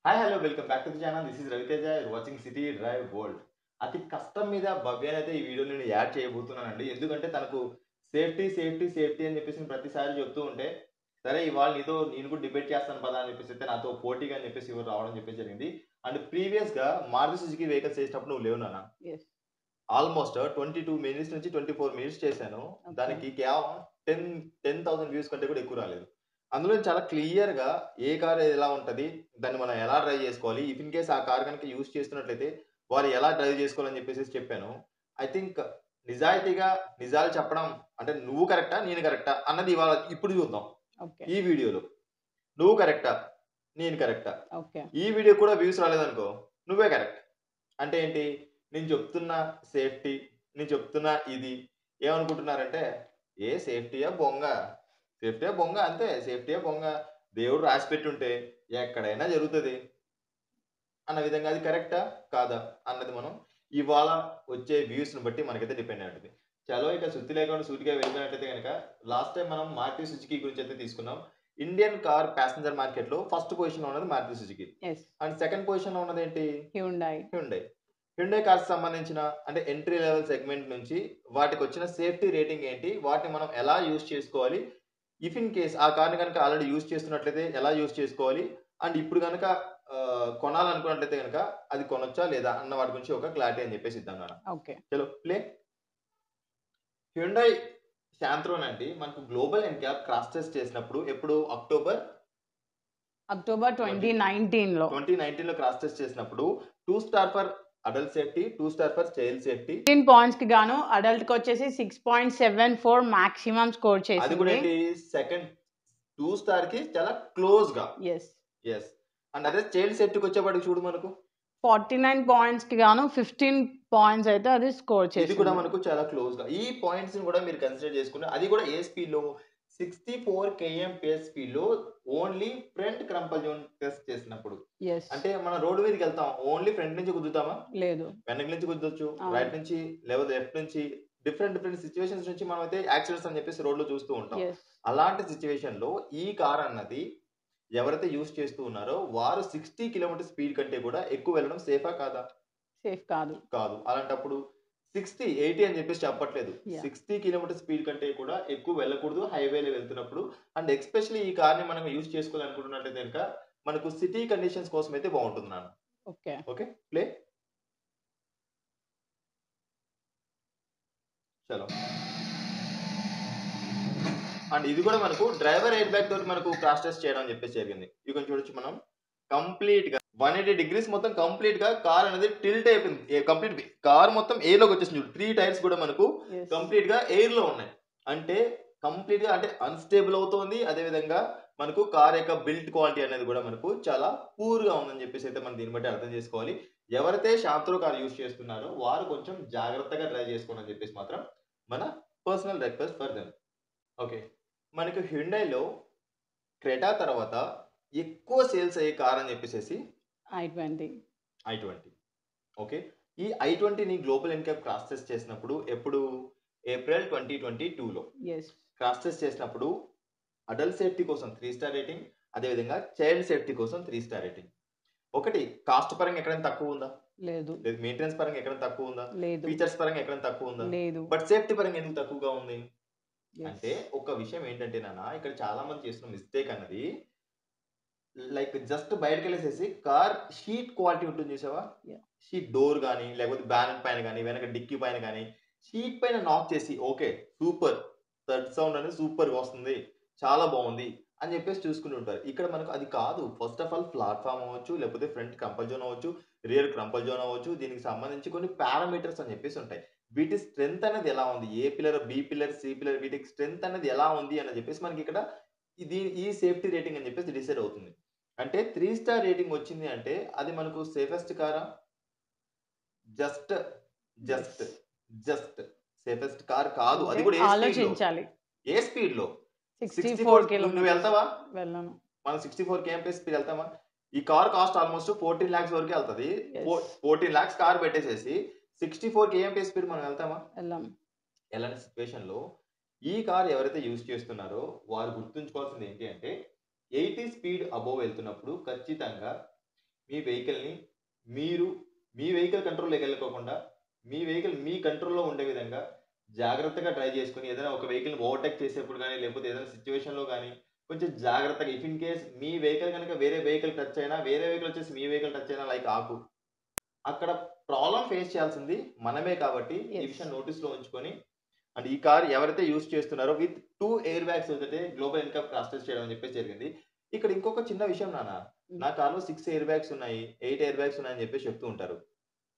Hi hello welcome back to the channel. This is Raviteja. You're watching city drive world. అతి కష్టం మీద భవ్యానైతే ఈ video నేను యాడ్ చేయబోతున్నానండి. ఎందుకంటే తనకు సేఫ్టీ అని చెప్పేసి ప్రతిసారి చెప్తూ ఉంటే, సరే ఇవాళ నీతో నేను కూడా డిబేట్ చేస్తాను పదా అని చెప్పేసి అయితే నాతో పోటీగా అని చెప్పేసి ఇవాళ రావడం చెప్పేసి జరిగింది. అండ్ ప్రీవియస్‌గా మారుతి సుజుకి వెహికల్స్ చేసినప్పుడు నువ్వు లేవు నాన్న. యెస్. ఆల్‌మోస్ట్ 22 మినిట్స్ నుంచి 24 మినిట్స్ చేశాను. ఓకే. దానికి కేవలం 10,000 వ్యూస్ కంటే కూడా ఎక్కువ రాలేదు. అందులో చాలా క్లియర్‌గా ఏ కార్ ఎలా ఉంటది? దాన్ని మనం ఎలా డ్రైవ్ చేసుకోవాలి? ఇఫ్ ఇన్ కేస్ ఆ కార్ గనుక యూజ్ చేస్తున్నట్లయితే వారు ఎలా డ్రైవ్ చేసుకోవాలని చెప్పేసేసి చెప్పాను. ఐ థింక్ నిజాయితీగా నిజాలు చెప్పడం అంటే నువ్వు కరెక్టా? నేను కరెక్టా? అన్నది ఇప్పుడు చూద్దాం. ఓకే. ఈ వీడియోలో. నువ్వు కరెక్టా? నేను కరెక్టా? ఓకే. ఈ వీడియో కూడా వ్యూస్ రాలేదనుకో నువ్వే కరెక్ట్. అంటే ఏంటి? నేను చెప్తున్న సేఫ్టీ, నేను చెప్తున్న ఇది ఏమనుకుంటున్నారంటే, ఏ సేఫ్టీయా బొంగ. సేఫ్టీయా బొంగ అంతే. సేఫ్టీయా బొంగ. దేవుడు రాసిపెట్టుంటే ఎక్కడైనా జరుగుతది. అన్న విధంగా అది కరెక్టా? కాదా? అన్నది మనం ఇవాళ వచ్చే వ్యూస్‌ని బట్టి మనకైతే డిపెండ్ అయి ఉంటది. చలో ఇక సుత్తి లేకుండా సూటిగా వెళ్ళిపోయినట్లయితే గనక లాస్ట్ టైమ్ మనం మారుతి సుజుకి గురించి అయితే తీసుకున్నాం. ఇండియన్ కార్ ప్యాసింజర్ మార్కెట్‌లో ఫస్ట్ పొజిషన్‌లో ఉన్నది Maruti Suzuki. Yes. And second పొజిషన్‌లో ఉన్నదేంటి? హ్యుండాయ్. హ్యుండై. హ్యుండై కార్స్ సంబంధించిన అంటే ఎంట్రీ లెవెల్ సెగ్మెంట్ నుంచి వాటికొచ్చిన సేఫ్టీ రేటింగ్ ఏంటి? వాటిని మనం ఎలా యూజ్ చేసుకోవాలి? ఇఫ్ ఇన్ కేస్ ఆ కార్‌ని గనుక ఆల్రెడీ యూజ్ చేస్తున్నట్లయితే ఎలా యూజ్ చేసుకోవాలి? అండ్ ఇప్పుడు గనక కొనాలనుకున్నట్లయితే గనక అది కొనొచ్చా? లేదా? అన్న వాటి గురించి ఒక క్లారిటీ అని చెప్పేసి ఇద్దాం నాన్న. ఓకే. చలో ప్లే. హ్యుండై శాంత్రోన్ అండి మనకు గ్లోబల్ ఎన్‌క్యాప్ క్రాష్ టెస్ట్ చేసినప్పుడు ఎప్పుడు అక్టోబర్ అక్టోబర్ 20 2019లో 2019లో క్రాష్ టెస్ట్ చేసినప్పుడు 2 star for adult safety, 2 star for child safety. 15 పాయింట్స్‌కి గాను అడల్ట్‌కి వచ్చేసి 6.74 మాక్సిమం స్కోర్ అది కూడా చేసింది. ఏంటి సెకండ్ 2 స్టార్‌కి చాలా క్లోజ్‌గా. యెస్. యెస్. అండ్ అదే చైల్డ్ సేఫ్టీకి వచ్చేప్పటికి చూడు మనకు 49 పాయింట్స్‌కి గాను 15 పాయింట్స్ అయితే అది స్కోర్ ఇది కూడా చేసింది. మనకు చాలా క్లోజ్‌గా. ఈ పాయింట్స్‌ని కూడా మీరు కన్సిడర్ చేసుకుంటే అది కూడా ఏ స్పీడ్‌లో 64 కేఎంపీఎస్ స్పీడ్‌లో ఓన్లీ ఫ్రంట్ క్రంపల్ జోన్ టెస్ట్ చేసినప్పుడు. యెస్. అంటే మనం రోడ్ మీదకెళ్తాం. ఓన్లీ ఫ్రంట్ నుంచి గుద్దుతామా? లేదు. వెనక నుంచి గుద్దొచ్చు. అవును. రైట్ నుంచి లేదా లెఫ్ట్ నుంచి డిఫరెంట్ సిట్యుయేషన్స్ నుంచి మనమైతే యాక్సిడెంట్స్ అని చెప్పేసి రోడ్‌లో చూస్తూ ఉంటాం. యెస్. అలాంటి సిట్యుయేషన్‌లో ఈ కార్ అన్నది ఎవరైతే యూజ్ చేస్తూ ఉన్నారో వారు 60 కిలోమీటర్ స్పీడ్ కంటే కూడా ఎక్కువ వెళ్ళడం సేఫా కాదా? సేఫ్ కాదు. కాదు. అలాంటప్పుడు 60, 80 అని చెప్పేసి చెప్పట్లేదు. యాహ్! 60 కిలోమీటర్ స్పీడ్ కంటే కూడా ఎక్కువ వెళ్ళకూడదు హైవేలో వెళ్తున్నప్పుడు. అండ్ ఎస్పెషల్లీ ఈ కార్‌ని మనం యూజ్ చేసుకోవాలనుకుంటున్నట్లయితే గనుక మనకు సిటీ కండిషన్స్ కోసం అయితే బావుంటుంది నాన్న. ఓకే. ఓకే. ప్లే. చలో. అండ్ ఇది కూడా మనకు డ్రైవర్ ఎయిర్ బ్యాగ్ తోటి మనకు క్రాష్ టెస్ట్ చేయడం అని చెప్పేసి జరిగింది. ఇక్కడ చూడొచ్చు మనం కంప్లీట్‌గా 180 డిగ్రీస్ మొత్తం కంప్లీట్‌గా కార్ అనేది టిల్ట్ అయిపోయింది. కంప్లీట్ కార్ మొత్తం ఎయిర్‌లోకి వచ్చేసింది చూడు. 3 టైర్స్ కూడా మనకు యెస్. కంప్లీట్‌గా ఎయిర్‌లో ఉన్నాయి. అంటే కంప్లీట్‌గా అంటే అన్‌స్టేబుల్ అవుతోంది. అదే విధంగా మనకు కార్ యొక్క బిల్డ్ క్వాలిటీ అనేది కూడా మనకు చాలా పూర్‌గా ఉందని చెప్పేసి అయితే మనం దీన్ని బట్టి అర్థం చేసుకోవాలి. ఎవరైతే షాంత్రో కార్ యూజ్ చేస్తున్నారో వారు కొంచెం జాగ్రత్తగా డ్రైవ్ చేసుకోండి అని చెప్పేసి మాత్రం మన personal request for them. Okay. మనకు హ్యుండైలో క్రెటా తర్వాత ఎక్కువ సేల్స్ అయ్యే కార్ అని చెప్పేసేసి i20. ఐ20. ఓకే. ఈ ఐ20ని గ్లోబల్ ఎన్‌క్యాప్ క్రాష్ టెస్ట్ చేసినప్పుడు ఎప్పుడు? ఏప్రిల్ 2022లో యెస్. క్రాష్ టెస్ట్ చేసినప్పుడు అడల్ట్ సేఫ్టీ కోసం 3 స్టార్ రేటింగ్. అదే విధంగా చైల్డ్ సేఫ్టీ కోసం 3 స్టార్ రేటింగ్. ఒకటి కాస్ట్ పరంగా ఎక్కడైనా తక్కువ ఉందా? లేదు. లేదు మెయింటెనెన్స్ పరంగా ఎక్కడైనా తక్కువ ఉందా? లేదు. ఫీచర్స్ పరంగా ఎక్కడైనా తక్కువ ఉందా? లేదు. బట్ సేఫ్టీ పరంగా ఎందుకు తక్కువగా ఉంది? యెస్. అంటే ఒక విషయం ఏంటంటే నాన్న ఇక్కడ చాలా మంది చేస్తున్న మిస్టేక్ అన్నది లైక్ జస్ట్ బయటకెళ్ళేసేసి కార్ షీట్ క్వాలిటీ ఉంటుంది చూసావా? యాహ్! షీట్ డోర్ గాని, లేకపోతే బ్యానెట్ పైన గాని, వెనక డిక్కీ పైన గాని, షీట్ పైన నాక్ చేసి ఓకే. సూపర్. థడ్ సౌండ్ అనేది సూపర్‌గా వస్తుంది. చాలా బావుంది. అని చెప్పేసి చూసుకుంటుంటారు. ఇక్కడ మనకు అది కాదు. ఫస్ట్ ఆఫ్ ఆల్ ప్లాట్‌ఫార్మ్ అవ్వచ్చు, లేకపోతే ఫ్రంట్ క్రంపల్ జోన్ అవ్వచ్చు, రియర్ క్రంపల్ జోన్ అవ్వచ్చు. దీనికి సంబంధించి కొన్ని పారామీటర్స్ అని చెప్పేసి ఉంటాయి. వీటి స్ట్రెంత్ అనేది ఎలా ఉంది? A pillar, B pillar, C pillar వీటికి స్ట్రెంత్ అనేది ఎలా ఉంది అని చెప్పేసి మనకిక్కడ ఈ సేఫ్టీ రేటింగ్ అని చెప్పేసి డిసైడ్ అవుతుంది. అంటే 3 స్టార్ రేటింగ్ వచ్చింది అంటే అది మనకు సేఫెస్ట్ కారా? Just, yes. Just, just safest car కాదు. అంటే అది కూడా ఏ స్పీడ్‌లో? ఆలోచించాలి. ఏ స్పీడ్‌లో? 64 64 నువ్వు కిలోమీటర్స్ వెళ్తావా? వెళ్ళను. మనం 64 కేఎంపీఎస్ స్పీడ్ వెళ్తామా? ఈ కార్ కాస్ట్ ఆల్‌మోస్ట్ 14,00,000 వరకే ఎళ్తది. యెస్. 14,00,000 కార్ పెట్టేసేసి 64 కేఎంపీఎస్ స్పీడ్ మనం వెళ్తామా? వెళ్ళం. ఎలాంటి సిట్యుయేషన్‌లో ఈ కార్ ఎవరైతే యూజ్ చేస్తున్నారో వారు గుర్తుంచుకోవాల్సింది ఏంటి అంటే 80 స్పీడ్ అబోవ్ వెళ్తున్నప్పుడు ఖచ్చితంగా మీ వెహికల్ని మీరు మీ వెహికల్ కంట్రోల్లోకి వెళ్ళకోకుండా మీ వెహికల్ మీ కంట్రోల్లో ఉండే విధంగా జాగ్రత్తగా డ్రైవ్ చేసుకుని ఏదైనా ఒక వెహికల్ని ఓవర్టేక్ చేసేప్పుడు కానీ లేకపోతే ఏదైనా సిచ్యువేషన్లో కానీ కొంచెం జాగ్రత్తగా if in case me vehicle కనుక వేరే వెహికల్ టచ్ అయినా వేరే వెహికల్ వచ్చేసి మీ వెహికల్ టచ్ అయినా లైక్ ఆకు అక్కడ ప్రాబ్లం ఫేస్ చేయాల్సింది మనమే కాబట్టి ఈ Yes. విషయం నోటీస్లో ఉంచుకొని అండ్ ఈ కార్ ఎవరైతే యూస్ చేస్తున్నారో విత్ 2 ఎయిర్ బ్యాగ్స్ అయితే గ్లోబల్ ఇన్కమ్ క్రాష్ టెస్ట్ చేయడం అని చెప్పేసి జరిగింది. ఇక్కడ ఇంకొక చిన్న విషయం నాన్న, నా కార్లో 6 ఎయిర్ బ్యాగ్స్ ఉన్నాయి, 8 ఎయిర్ బ్యాగ్స్ ఉన్నాయని చెప్పేసి చెప్తూ ఉంటారు.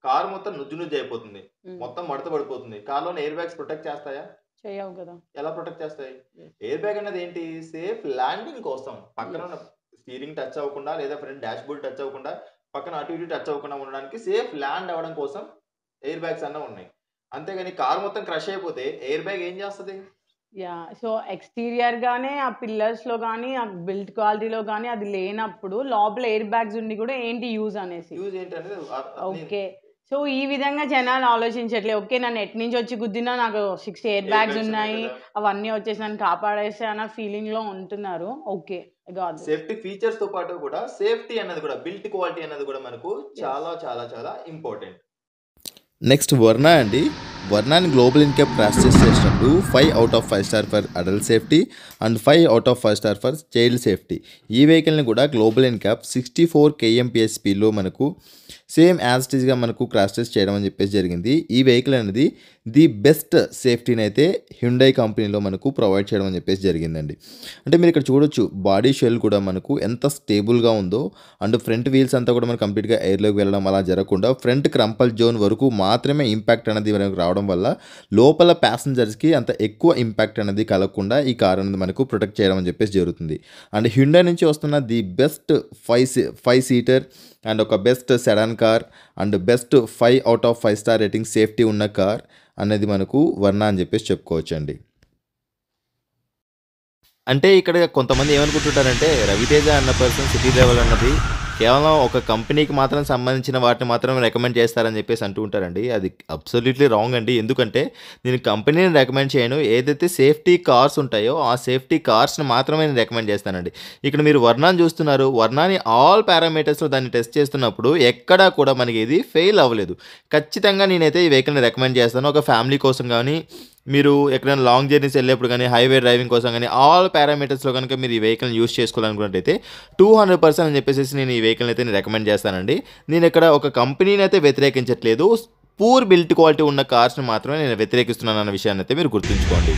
కార్ మొత్తం నుజ్జు అయిపోతుంది, మొత్తం మడత పడిపోతుంది. కార్లోని ఎయిర్ బ్యాగ్స్ ప్రొటెక్ట్ చేస్తాయా? చేయవు కదా. ఎలా ప్రొటెక్ట్ చేస్తాయి? Yes. ఎయిర్ బ్యాగ్ అనేది ఏంటి? సేఫ్ ల్యాండింగ్ కోసం, పక్కన ఉన్న స్టీరింగ్ టచ్ అవ్వకుండా లేదా ఫ్రంట్ డాష్ బోర్డ్ టచ్ అవ్వకుండా, పక్కన అటు ఇటు టచ్ అవ్వకుండా ఉండడానికి సేఫ్ ల్యాండ్ అవ్వడం కోసం ఎయిర్ బ్యాగ్స్ అన్న ఉన్నాయి. అంతేగాని కార్ మొత్తం క్రష్ అయిపోతే ఎయిర్ బ్యాగ్ ఏం చేస్తది? సో ఎక్స్టీరియర్ గానే ఆ పిల్లర్స్ లో గానీ ఆ బిల్డ్ క్వాలిటీలో గానీ అది లేనప్పుడు లోపల ఎయిర్ బ్యాగ్స్ ఉండి కూడా ఏంటి యూజ్ అనేసి. యూజ్ ఏంటి అనేది ఓకే, సో ఈ విధంగా జనాలు ఆలోచించట్లే. ఓకే, నన్ను ఎటు నుంచి వచ్చి గుద్దినా నాకు 6 ఎయిర్ బ్యాగ్స్ ఉన్నాయి, అవన్నీ వచ్చేసి నన్ను కాపాడేస్తే అన్న ఫీలింగ్ లో ఉంటున్నారు. ఓకే, సేఫ్టీ ఫీచర్స్ తో పాటు కూడా సేఫ్టీ అన్నది కూడా బిల్ట్ క్వాలిటీ అన్నది కూడా మనకు చాలా చాలా చాలా ఇంపార్టెంట్. నెక్స్ట్ వర్నా అండి. వర్నాని గ్లోబల్ ఇన్కమ్ క్రాష్ టెస్ట్ చేసినప్పుడు 5 out of 5 star for adult safety and 5 out of 5 star for child safety. ఈ వెహికల్ని కూడా గ్లోబల్ ఇన్కమ్ 64 kmph స్పీడ్లో మనకు సేమ్ యాజ్ ఇట్ ఈస్గా మనకు క్రాష్ టెస్ట్ చేయడం అని చెప్పేసి జరిగింది. ఈ వెహికల్ అనేది ది బెస్ట్ సేఫ్టీని అయితే హ్యుండై కంపెనీలో మనకు ప్రొవైడ్ చేయడం అని చెప్పేసి జరిగిందండి. అంటే మీరు ఇక్కడ చూడొచ్చు బాడీ షెల్ కూడా మనకు ఎంత స్టేబుల్గా ఉందో అండ్ ఫ్రంట్ వీల్స్ అంతా కూడా మనకు కంప్లీట్గా ఎయిర్లోకి వెళ్ళడం అలా జరగకుండా ఫ్రంట్ క్రంపల్ జోన్ వరకు మాత్రమే ఇంపాక్ట్ అనేది మనకు రావడం వల్ల లోపల ప్యాసింజర్స్కి అంత ఎక్కువ ఇంపాక్ట్ అనేది కలగకుండా ఈ కార్ అనేది మనకు ప్రొటెక్ట్ చేయడం అని చెప్పేసి జరుగుతుంది. అండ్ హ్యుండై నుంచి వస్తున్న ది బెస్ట్ 5 సీటర్ అండ్ ఒక best sedan car and best 5 out of 5 star rating safety ఉన్న కార్ అనేది మనకు వర్నా అని చెప్పేసి చెప్పుకోవచ్చు అండి. అంటే ఇక్కడ కొంతమంది ఏమనుకుంటుంటారంటే రవితేజ అన్న పర్సన్ సిటీ లెవెల్ అన్నది కేవలం ఒక కంపెనీకి మాత్రం సంబంధించిన వాటిని మాత్రం రికమెండ్ చేస్తారని చెప్పేసి అంటూ ఉంటారండి. అది అబ్సల్యూట్లీ రాంగ్ అండి. ఎందుకంటే నేను కంపెనీని రికమెండ్ చేయను, ఏదైతే సేఫ్టీ కార్స్ ఉంటాయో ఆ సేఫ్టీ కార్స్ని మాత్రమే నేను రికమెండ్ చేస్తానండి. ఇక్కడ మీరు వర్నాని చూస్తున్నారు, వర్నాని ఆల్ పారామీటర్స్లో దాన్ని టెస్ట్ చేస్తున్నప్పుడు ఎక్కడా కూడా మనకి ఇది ఫెయిల్ అవ్వలేదు. ఖచ్చితంగా నేనైతే ఈ వెహికల్ని రికమెండ్ చేస్తాను. ఒక ఫ్యామిలీ కోసం కానీ మీరు ఎక్కడైనా లాంగ్ జర్నీస్ వెళ్ళేప్పుడు కానీ హైవే డ్రైవింగ్ కోసం కానీ ఆల్ పారామీటర్స్లో కనుక మీరు ఈ వెహికల్ని యూస్ చేసుకోవాలనుకున్నట్టయితే 200% అని చెప్పేసి నేను ఈ వెహికల్ని అయితే నేను రికమెండ్ చేస్తానండి. నేను ఇక్కడ ఒక కంపెనీని అయితే వ్యతిరేకించట్లేదు, పూర్ బిల్ట్ క్వాలిటీ ఉన్న కార్స్ని మాత్రమే నేను వ్యతిరేకిస్తున్నాను అన్న విషయాన్ని అయితే మీరు గుర్తుంచుకోండి.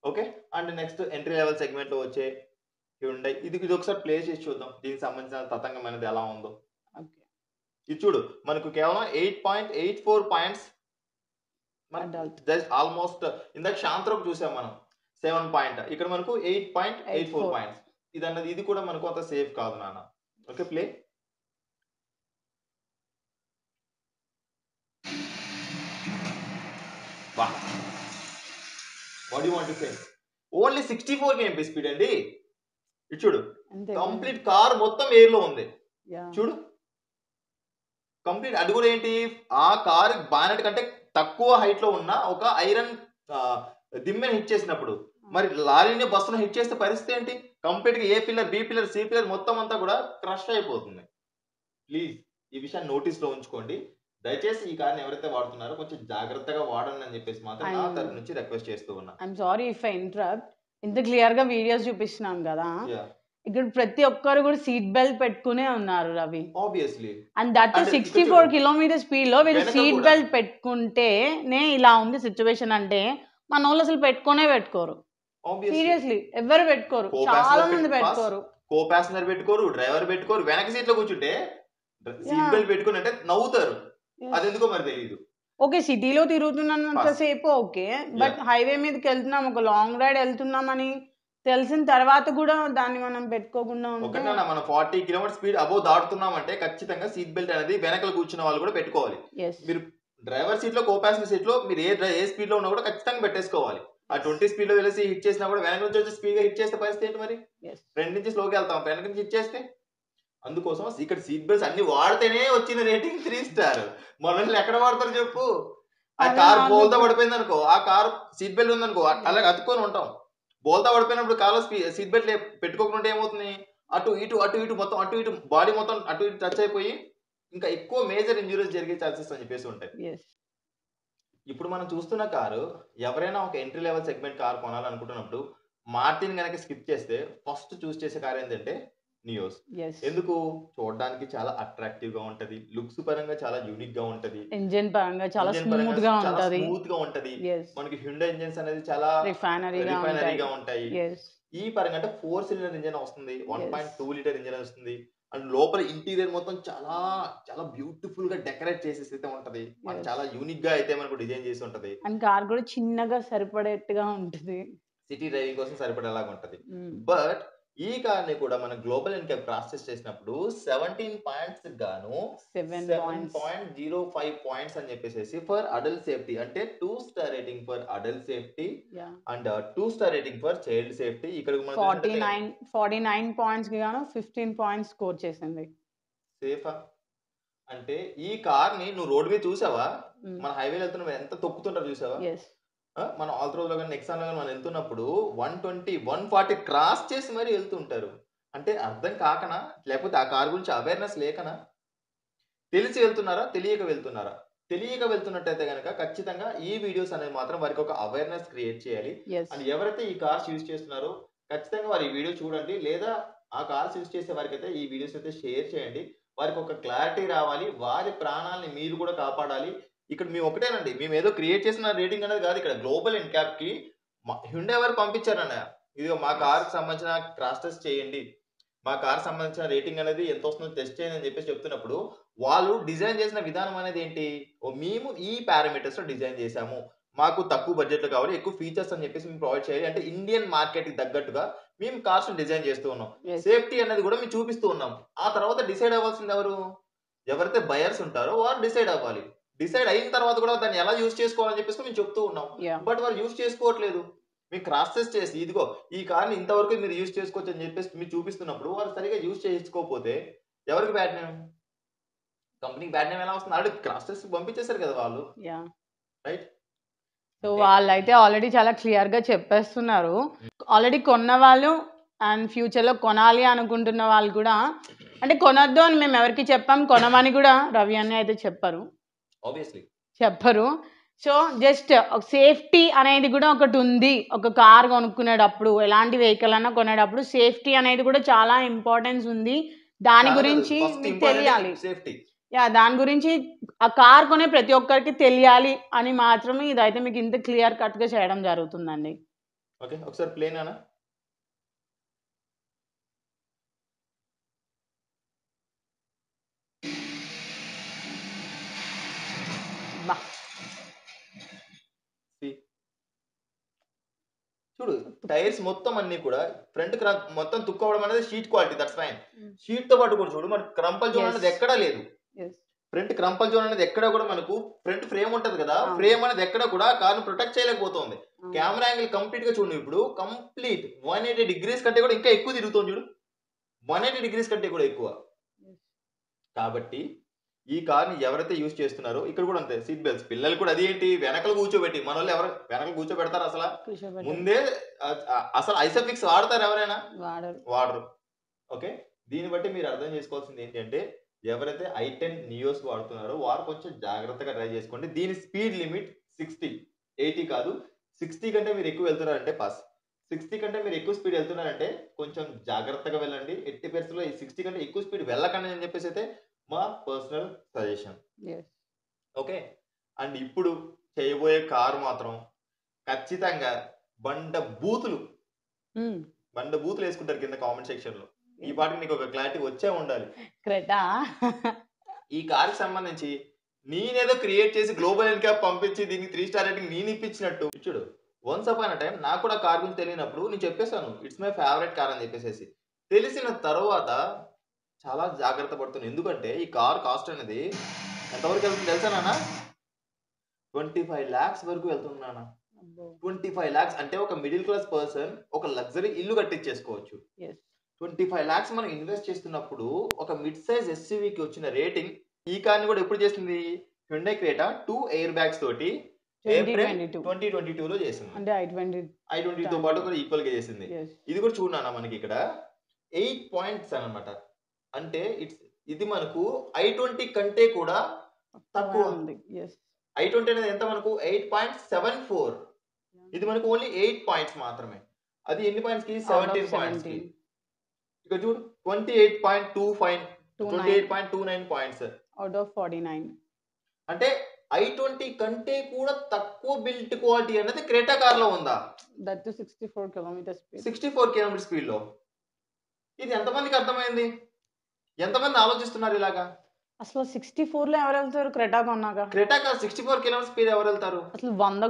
Okay, and next entry level సెగ్మెంట్లో వచ్చే హ్యుండై ఇది ఒకసారి ప్లే చేసి చూద్దాం, దీనికి సంబంధించిన తతంగం అనేది ఎలా ఉందో. ఇది చూడు, మనకు కేవలం 8.84 పాయింట్స్, జస్ట్ ఆల్మోస్ట్ ఇందాక శాంత్రకు చూసాం మనం 7 పాయింట్, ఇక్కడ మనకు 8.84 పాయింట్స్. ఇది అన్నది ఇది కూడా మనకు అంత సేఫ్ కాదు నాన్న. Okay, play. What you want to say? Only 64 km speed అండి. ఇది చూడు, కంప్లీట్ కార్ మొత్తం ఎయిర్ లో ఉంది. చూడు కంప్లీట్. అది కూడా ఏంటి, ఆ కార్ బానెట్ కంటే తక్కువ హైట్ లో ఉన్న ఒక ఐరన్ దిమ్మెని హిట్ చేసినప్పుడు మరి లారీని బస్సును హిట్ చేస్తే పరిస్థితి ఏంటి? కంప్లీట్ గా A pillar, B pillar, C pillar మొత్తం అంతా కూడా క్రష్ అయిపోతుంది. ప్లీజ్ ఈ విషయాన్ని నోటీస్ లో ఉంచుకోండి. దయచేసి ఈ కార్ని ఎవరైతే వాడుతున్నారో కొంచెం జాగ్రత్తగా వాడండి అని చెప్పేసి మాత్రం నా తరపు నుంచి రిక్వెస్ట్ చేస్తూ ఉన్నా. I'm sorry if I interrupt. ఇంత క్లియర్ గా వీడియోస్ చూపిస్తున్నాం కదా, ఇక్కడ ప్రతి ఒక్కరు కూడా సీట్ బెల్ట్ పెట్టుకునే ఉన్నారు రవి. ఆబ్వియస్లీ. అండ్ దట్ అంటే ఇక్కడ 64 చూడు కిలోమీటర్ స్పీడ్ లో వీళ్ళు వెనక సీట్ కూడా బెల్ట్ పెట్టుకుంటేనే ఇలా ఉంది సిచ్యువేషన్ అంటే మన వాళ్ళు అసలు పెట్టుకునే పెట్టుకోరు. ఆబ్వియస్లీ సీరియస్లీ ఎవరు పెట్టుకోరు, కో చాలా ప్యాసింజర్ మంది పాస్ పెట్టుకోరు. కో ప్యాసింజర్ పెట్టుకోరు, డ్రైవర్ పెట్టుకోరు, వెనక సీట్లో కూర్చుంటే సీట్ యా బెల్ట్ పెట్టుకుని అంటే నవ్వుతారు. ఎస్. అది ఎందుకో మరి తెలియదు. ఓకే సిటీలో తిరుగుతున్నంత పాస్ సేపు ఓకే, యా బట్ హైవే మీదకి వెళ్తున్నాం, ఒక లాంగ్ రైడ్ వెళ్తున్నామని తెలిసిన తర్వాత కూడా దాన్ని మనం పెట్టుకోకుండా ఉంటే ఒకటన్నా మనం 40 కిలోమీటర్ స్పీడ్ అబోవ్ దాటుతున్నామంటే ఖచ్చితంగా సీట్ బెల్ట్ అనేది వెనకలు కూర్చున్న వాళ్ళు కూడా పెట్టుకోవాలి. ఎస్ మీరు డ్రైవర్ సీట్ లో కో ప్యాసింజర్ సీట్ లో మీరు ఏ స్పీడ్ లో ఉన్నా కూడా ఖచ్చితంగా పెట్టేసుకోవాలి. ఆ 20 స్పీడ్ లో వెళ్ళేసి హిట్ చేసినా కూడా వెనక నుంచి వచ్చి స్పీడ్ గా హిట్ చేస్తే పరిస్థితి ఏంటి మరి? ఎస్ ఫ్రంట్ నుంచి స్లోగా వెళ్తాం, వెనక నుంచి హిట్ చేస్తే. అందుకోసం ఇక్కడ సీట్ బెల్ట్స్ అన్ని వాడితేనే వచ్చిన రేటింగ్ 3 స్టార్. మనల్ని ఎక్కడ వాడతారు చెప్పు? ఆ అదే కార్ నాకు బోల్తా కూడా పడిపోయింది అనుకో, ఆ కార్ సీట్ బెల్ట్ ఉందనుకో అలాగే అతుక్కొని ఉంటాం. బోల్తా పడిపోయినప్పుడు కార్లో సీట్ బెల్ట్ పెట్టుకోకుండా ఏమవుతుంది? అటు ఇటు మొత్తం అటు ఇటు బాడీ మొత్తం అటు ఇటు టచ్ అయిపోయి ఇంకా ఎక్కువ మేజర్ ఇంజురీస్ జరిగే ఛాన్సెస్ అని చెప్పేసి ఉంటాయి. ఎస్ ఇప్పుడు మనం చూస్తున్న కారు ఎవరైనా ఒక ఎంట్రీ లెవెల్ సెగ్మెంట్ కార్ కొనాలనుకుంటున్నప్పుడు మార్టిన్ కనుక స్కిప్ చేస్తే ఫస్ట్ చూస్ చేసే కార్ ఏంటంటే నియోస్. ఎస్ ఎందుకు? చూడడానికి చాలా అట్రాక్టివ్ గా ఉంటది, లుక్స్ పరంగా చాలా యూనిక్ గా ఉంటది, ఇంజిన్ పరంగా చాలా ఇంజిన్ పరంగా స్మూత్ గా చాలా ఉంటది. స్మూత్ గా ఉంటది. ఎస్ మనకి హ్యుండా ఇంజిన్స్ అనేది చాలా రిఫైనరీగా ఉంటాయి. రిఫైనరీగా ఉంటాయి. ఎస్ ఈ పరంగా అంటే 4 సిలిండర్ ఇంజిన్ వస్తుంది, ఎస్ 1.2 లీటర్ ఇంజిన్ వస్తుంది. అండ్ లోపల ఇంటీరియర్ మొత్తం చాలా చాలా బ్యూటిఫుల్ గా డెకరేట్ చేసేసి అయితే ఉంటది. మనకి ఎస్ చాలా యూనిక్ గా అయితే మనకు డిజైన్ చేసి ఉంటది. అండ్ కార్ కూడా చిన్నగా సరిపడేట్టుగా ఉంటుంది. సిటీ డ్రైవింగ్ కోసం సరిపడేలాగా ఉంటది. బట్ ఈ కార్ ని కూడా మన గ్లోబల్ ఇన్కమ్ క్రాస్ టెస్ట్ చేసినప్పుడు 17 పాయింట్స్ గాను 7 పాయింట్స్ 7.05 పాయింట్స్ అని చెప్పేసి ఫర్ అడల్ట్ సేఫ్టీ అంటే 2 star rating for adult safety yeah and 2 star rating for child safety. ఇక్కడ మనం చూసినట్లయితే 49 పాయింట్స్ కి గాను 15 పాయింట్స్ స్కోర్ చేసింది. సేఫా అంటే ఈ కార్ ని నువ్వు రోడ్ మీద చూసావా? మన హైవేలో వెళ్తున్నప్పుడు ఎంత తొక్కుతుంటారు చూసావా? ఎస్ మనం ఆల్త్రోజ్ లో కానీ నెక్సాన్ లో కానీ మనం వెళ్తున్నప్పుడు 120 140 క్రాస్ చేసి మరీ వెళ్తుంటారు. అంటే అర్థం కాకనా, లేకపోతే ఆ కార్ గురించి అవేర్నెస్ లేకనా? తెలిసి వెళ్తున్నారా, తెలియక వెళ్తున్నారా? తెలియక వెళ్తున్నట్టయితే కనుక ఖచ్చితంగా ఈ వీడియోస్ అనేది మాత్రం వారికి ఒక అవేర్నెస్ క్రియేట్ చేయాలి. ఎస్ అండ్ ఎవరైతే ఈ కార్స్ యూజ్ చేస్తున్నారో ఖచ్చితంగా వారు ఈ వీడియో చూడండి, లేదా ఆ కార్స్ యూజ్ చేసే వారికి అయితే ఈ వీడియోస్ అయితే షేర్ చేయండి. వారికి ఒక క్లారిటీ రావాలి, వారి ప్రాణాలని మీరు కూడా కాపాడాలి. ఇక్కడ మేము ఒకటేనండి, మేము ఏదో క్రియేట్ చేసిన రేటింగ్ అనేది కాదు. ఇక్కడ గ్లోబల్ ఇన్క్యాప్ కి హ్యుండా వారు పంపించారన్న, ఇదిగో మా కార్ కి సంబంధించిన క్రాష్ టెస్ట్ చేయండి, మా కార్ సంబంధించిన రేటింగ్ అనేది ఎంత వస్తుందో టెస్ట్ చేయండి అని చెప్పేసి చెప్తున్నప్పుడు వాళ్ళు డిజైన్ చేసిన విధానం అనేది ఏంటి? మేము ఈ పారామీటర్స్ లో డిజైన్ చేసాము, మాకు తక్కువ బడ్జెట్ లో కావాలి, ఎక్కువ ఫీచర్స్ అని చెప్పేసి మేము ప్రొవైడ్ చేయాలి అంటే ఇండియన్ మార్కెట్ కి తగ్గట్టుగా మేము కార్స్ డిజైన్ చేస్తూ ఉన్నాం. ఎస్ సేఫ్టీ అనేది కూడా మేము చూపిస్తూ ఉన్నాం. ఆ తర్వాత డిసైడ్ అవ్వాల్సింది ఎవరు? ఎవరైతే బయర్స్ ఉంటారో వారు డిసైడ్ అవ్వాలి. డిసైడ్ అయిన తర్వాత కూడా దాన్ని ఎలా యూజ్ చేసుకోవాలని చెప్పేసి మేము చెప్తూ ఉన్నాం. యా బట్ వారు యూజ్ చేసుకోవట్లేదు. మేము క్రాస్ టెస్ట్ చేసి ఇదిగో ఈ కార్ని ఇంతవరకు మీరు యూజ్ చేసుకోవచ్చు అని చెప్పేసి మీరు చూపిస్తున్నప్పుడు వారు సరిగా యూజ్ చేసుకోకపోతే ఎవరికి బ్యాడ్ నేమ్? కంపెనీకి బ్యాడ్ నేమ్ ఎలా వస్తుంది? ఆల్రెడీ క్రాస్ టెస్ట్ పంపించేశారు కదా వాళ్ళు, యా రైట్? సో అంటే వాళ్ళైతే ఆల్రెడీ చాలా క్లియర్ గా చెప్పేస్తున్నారు. ఆల్రెడీ కొన్న వాళ్ళు అండ్ ఫ్యూచర్ లో కొనాలి అనుకుంటున్న వాళ్ళు కూడా, అంటే కొనొద్దు అని మేము ఎవరికి చెప్పాం, కొనమని కూడా రవి అన్న అయితే చెప్పరు. ఆబ్వియస్లీ సో జస్ట్ సేఫ్టీ అనేది కూడా ఒకటి ఉంది. ఒక కార్ కొనుక్కునేటప్పుడు, ఎలాంటి వెహికల్ అన్నా కొనేటప్పుడు సేఫ్టీ అనేది కూడా చాలా ఇంపార్టెన్స్ ఉంది. దాని చాలా కాదు, గురించి ఫస్ట్ మీకు ఇంపార్టెంట్ తెలియాలి. సేఫ్టీ. యా దాని గురించి ఆ కార్ కొనే ప్రతి ఒక్కరికి తెలియాలి అని మాత్రమే ఇదైతే మీకు ఇంత క్లియర్ కట్ గా చేయడం జరుగుతుందండి. ఓకే, ఒకసారి ప్లేన్ అన్న. బా See, చూడు టైర్స్ మొత్తం అన్ని కూడా ఫ్రంట్ మొత్తం తుక్కోవడం అనేది sheet quality, that's fine. Sheet తో పాటు కూడా చూడు మనకి క్రంపల్ జోన్ అనేది ఎక్కడా లేదు. ఫ్రంట్ క్రంపల్ జోన్ అనేది ఎక్కడ కూడా మనకు ఫ్రంట్ ఫ్రేమ్ ఉంటది కదా, ఫ్రేమ్ అనేది ఎక్కడ కూడా కార్ ప్రొటెక్ట్ చేయలేకపోతుంది. కెమెరా యాంగిల్ కంప్లీట్ గా చూడు, ఇప్పుడు కంప్లీట్ 180 డిగ్రీస్ కంటే కూడా ఇంకా ఎక్కువ తిరుగుతుంది చూడు, 180 డిగ్రీస్ కంటే కూడా ఎక్కువ. కాబట్టి ఈ కార్ ని ఎవరైతే యూజ్ చేస్తున్నారో ఇక్కడ కూడా అంతే, సీట్ బెల్ట్స్ పిల్లలు కూడా అది ఏంటి వెనకలు కూర్చోబెట్టి, మన వాళ్ళు ఎవరు వెనకలు కూర్చోబెడతారు అసలు? ముందే అసలు ఐసోఫిక్స్ వాడతారు ఎవరైనా? వాడరు. ఓకే, దీన్ని బట్టి మీరు అర్థం చేసుకోవాల్సింది ఏంటంటే ఎవరైతే i10 నియోస్ వాడుతున్నారో వారు కొంచెం జాగ్రత్తగా డ్రైవ్ చేసుకోండి. దీని స్పీడ్ లిమిట్ 60, 80 కాదు, 60 కంటే మీరు ఎక్కువ వెళ్తున్నారంటే పాస్, 60 కంటే మీరు ఎక్కువ స్పీడ్ వెళ్తున్నారంటే కొంచెం జాగ్రత్తగా వెళ్ళండి. ఎట్టి పరిస్థితుల్లో ఈ 60 కంటే ఎక్కువ స్పీడ్ వెళ్ళకండి అని చెప్పేసి అయితే మా personal suggestion. Yes. Okay. And ఇప్పుడు చేయబోయే కారు మాత్రం ఖచ్చితంగా బండ బూతులు Hmm. బండ బూతులు వేసుకుంటారు కింద కామెంట్ సెక్షన్‌లో. ఈ పాటికి నీకు ఒక క్లారిటీ వచ్చే ఉండాలి. క్రెటా. ఈ కార్‌కి సంబంధించి నేనేదో క్రియేట్ చేసి గ్లోబల్ ఎన్‌క్యాప్ పంపించి దీనికి 3 స్టార్ రేటింగ్ నేను ఇప్పించినట్టు. చూడు వన్స్ అపాన్ ఎ టైమ్ నాకు కూడా కార్ గురించి తెలియనప్పుడు నేను చెప్పేసాను. ఇట్స్ మై ఫేవరెట్ కార్ అని చెప్పేసేసి. తెలిసిన తర్వాత చాలా జాగ్రత్త పడుతున్నాను. ఎందుకంటే ఈ కార్ కాస్ట్ అనేది ఎంతవరకు వెళ్తుంది తెలుసా నాన్న? 25 lakhs వరకు వెళ్తుంది నాన్న. అబ్బో. 25 lakhs అంటే ఒక మిడిల్ క్లాస్ పర్సన్ ఒక లగ్జరీ ఇల్లు కట్టించేసుకోవచ్చు. Yes. 25 lakhs మనం ఇన్వెస్ట్ చేస్తున్నప్పుడు ఒక మిడ్ సైజ్ ఎస్యూవీకి వచ్చిన రేటింగ్ ఈ కార్ని కూడా ఎప్పుడు చేసింది? హ్యుండై క్రేటా 2 ఎయిర్ బ్యాగ్స్ తోటి ఏప్రిల్ 2022. 2022లో చేసింది. అంటే i20. i20 తో పాటు కూడా ఈక్వల్ గా చేసింది. Yes. ఇది కూడా చూడనా మనకి ఇక్కడ 8 పాయింట్స్ అన్నమాట. అంటే ఇది మనకు i20 కంటే కూడా తక్కువ. ఉంది. Yes. i20 అనేది ఎంత మనకు 8.74. ఇది మనకు ఓన్లీ 8 పాయింట్స్ మాత్రమే. అది ఎన్ని పాయింట్స్ కి? 17 పాయింట్స్ కి. ఇక్కడ చూడు 28.25 28.29 పాయింట్స్ అవుట్ ఆఫ్ 49. అంటే i20 కంటే కూడా తక్కువ బిల్ట్ క్వాలిటీ అనేది క్రెటా కార్ లో ఉందా? That to 64 kilometer speed. 64 kilometer speed లో. ఇది ఎంతమందికి అర్థమైంది? ఎంతమంది ఆలోచిస్తున్నారు ఇలాగా? అసలు 64 లో ఎవరు వెళ్తారు క్రెటా కొన్నాక? క్రెటా కార్ 64 కిలోమీటర్ స్పీడ్ ఎవరు వెళ్తారు? అసలు 100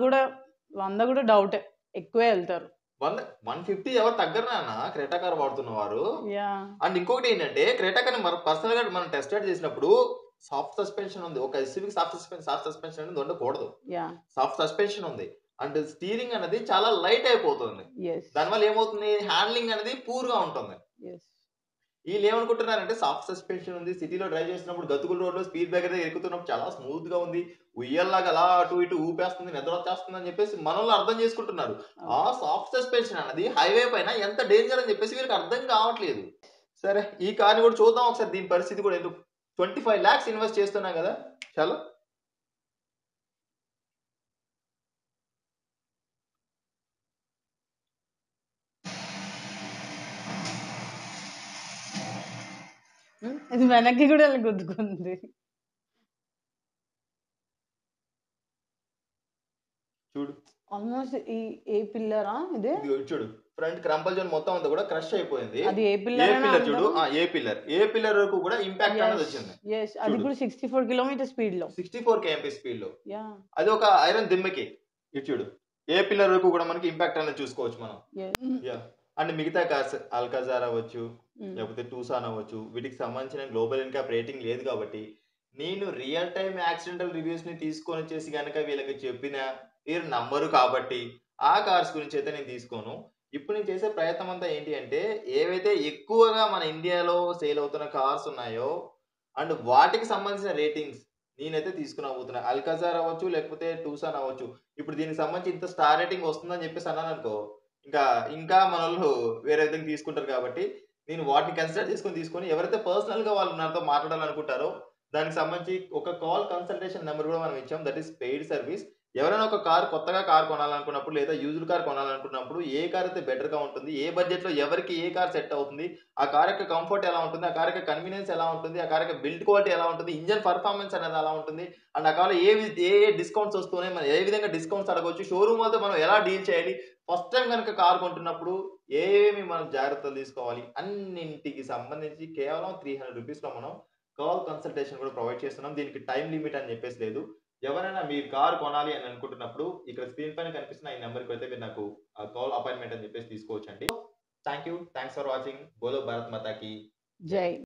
కూడా డౌటే. ఎక్కువే వెళ్తారు. 150 ఎవరు తగ్గరు నాన్న క్రెటా కార్ వాడుతున్నవారు. యా. అండ్ ఇంకొకటి ఏంటంటే క్రెటా కార్ మన పర్సనల్ గా మనం టెస్ట్ రైడ్ చేసినప్పుడు సాఫ్ట్ సస్పెన్షన్ ఉంది. ఒక ఎస్యూవీకి సాఫ్ట్ సస్పెన్షన్ అనేది ఉండకూడదు. యా. సాఫ్ట్ సస్పెన్షన్ ఉంది. అండ్ స్టీరింగ్ అనేది చాలా లైట్ అయిపోతుంది. yes. దానివల్ల ఏమవుతుంది? హ్యాండ్లింగ్ అనేది పూర్ గా ఉంటుంది. yes. వీళ్ళు ఏమనుకుంటున్నారంటే సాఫ్ట్ సస్పెన్షన్ ఉంది, సిటీలో డ్రైవ్ చేసినప్పుడు గతుకుల రోడ్లో స్పీడ్ బ్రేకర్ దగ్గర ఎక్కుతున్నప్పుడు చాలా స్మూత్ గా ఉంది, ఉయ్యల్లాగా అలా అటు ఇటు ఊపేస్తుంది, నిద్ర వచ్చేస్తుంది అని చెప్పేసి మనల్ని అర్థం చేసుకుంటున్నారు. ఆ సాఫ్ట్ సస్పెన్షన్ అనేది హైవే పైన ఎంత డేంజర్ అని చెప్పేసి వీళ్ళకి అర్థం కావట్లేదు. సరే ఈ కార్ని కూడా చూద్దాం ఒకసారి, దీని పరిస్థితి కూడా ఎందుకు. 25 lakhs ఇన్వెస్ట్ చేస్తున్నాం కదా, చాలా ఇది వెనక్కి కూడా గుద్దుకుంది. చూడు ఆల్మోస్ట్ ఏ పిల్లరా ఇది? చూడు ఫ్రంట్ క్రంపల్ జోన్ మొత్తం అంతా కూడా క్రష్ అయిపోయింది. అది ఏ ఏ పిల్లర్? పిల్లర్ చూడు, ఏ పిల్లర్ వరకు కూడా ఇంపాక్ట్ అనేది వచ్చింది. అది కూడా 64 కిలోమీటర్ స్పీడ్ లో, 64 km స్పీడ్ లో. యా. అది ఒక ఐరన్ దిమ్మకి. ఇటు చూడు ఏ పిల్లర్ వరకు కూడా మనకి ఇంపాక్ట్ అనేది చూసుకోవచ్చు మనం. యా. అండ్ మిగతా కార్స్ అల్కాజార్ అవ్వచ్చు, లేకపోతే టూసాన్ అవ్వచ్చు, వీటికి సంబంధించిన గ్లోబల్ ఎన్క్యాప్ రేటింగ్ లేదు కాబట్టి నేను రియల్ టైమ్ యాక్సిడెంటల్ రివ్యూస్ ని తీసుకొని వచ్చేసి కనుక వీళ్ళకి చెప్పిన మీరు నమ్మరు కాబట్టి ఆ కార్స్ గురించి అయితే నేను తీసుకోను. ఇప్పుడు నేను చేసే ప్రయత్నం అంతా ఏంటి అంటే ఏవైతే ఎక్కువగా మన ఇండియాలో సేల్ అవుతున్న కార్స్ ఉన్నాయో అండ్ వాటికి సంబంధించిన రేటింగ్స్ నేనైతే తీసుకురాబోతున్నా. అల్కాజార్ అవ్వచ్చు, లేకపోతే టూసాన్ అవ్వచ్చు. ఇప్పుడు దీనికి సంబంధించి ఇంత స్టార్ రేటింగ్ వస్తుందని చెప్పేసి అన్నాను అనుకో, ఇంకా మన వాళ్ళు వేరే విధంగా తీసుకుంటారు కాబట్టి నేను వాటిని కన్సిడర్ తీసుకొని ఎవరైతే పర్సనల్ గా వాళ్ళు నాతో మాట్లాడాలనుకుంటారో దానికి సంబంధించి ఒక కాల్ కన్సల్టేషన్ నెంబర్ కూడా మనం ఇచ్చాం. That is paid service. ఎవరైనా ఒక కొత్తగా కార్ కొనాలనుకున్నప్పుడు లేదా యూజ్డ్ కార్ కొనాలనుకున్నప్పుడు ఏ కార్ అయితే బెటర్ గా ఉంటుంది, ఏ బడ్జెట్ లో ఎవరికి ఏ కార్ సెట్ అవుతుంది, ఆ కార్ యొక్క కంఫర్ట్ ఎలా ఉంటుంది, ఆ కార్ యొక్క కన్వీనియన్స్ ఎలా ఉంటుంది, ఆ కార్ యొక్క బిల్డ్ క్వాలిటీ ఎలా ఉంటుంది, ఇంజన్ పర్ఫార్మెన్స్ అనేది ఎలా ఉంటుంది, అండ్ ఆ కార్ ఏ డిస్కౌంట్స్ వస్తున్నాయి, మనం ఏ విధంగా డిస్కౌంట్స్ అడగవచ్చు, షోరూమ్ వాళ్ళతో మనం ఎలా డీల్ చేయాలి, ఫస్ట్ టైం కనుక కార్ కొంటున్నప్పుడు ఏమేమి మనం జాగ్రత్తలు తీసుకోవాలి, అన్నింటికి సంబంధించి కేవలం 300 రూపీస్ లో మనం కాల్ కన్సల్టేషన్ కూడా ప్రొవైడ్ చేస్తున్నాం. దీనికి టైం లిమిట్ అని చెప్పేసి లేదు. ఎవరైనా మీరు కార్ కొనాలి అని అనుకుంటున్నప్పుడు ఇక్కడ స్క్రీన్ పైన కనిపిస్తున్న ఈ నెంబర్కి అయితే మీరు నాకు కాల్ అపాయింట్మెంట్ అని చెప్పేసి తీసుకోవచ్చండి. Thanks for watching. బోలో భారత్ మాతాకి జై.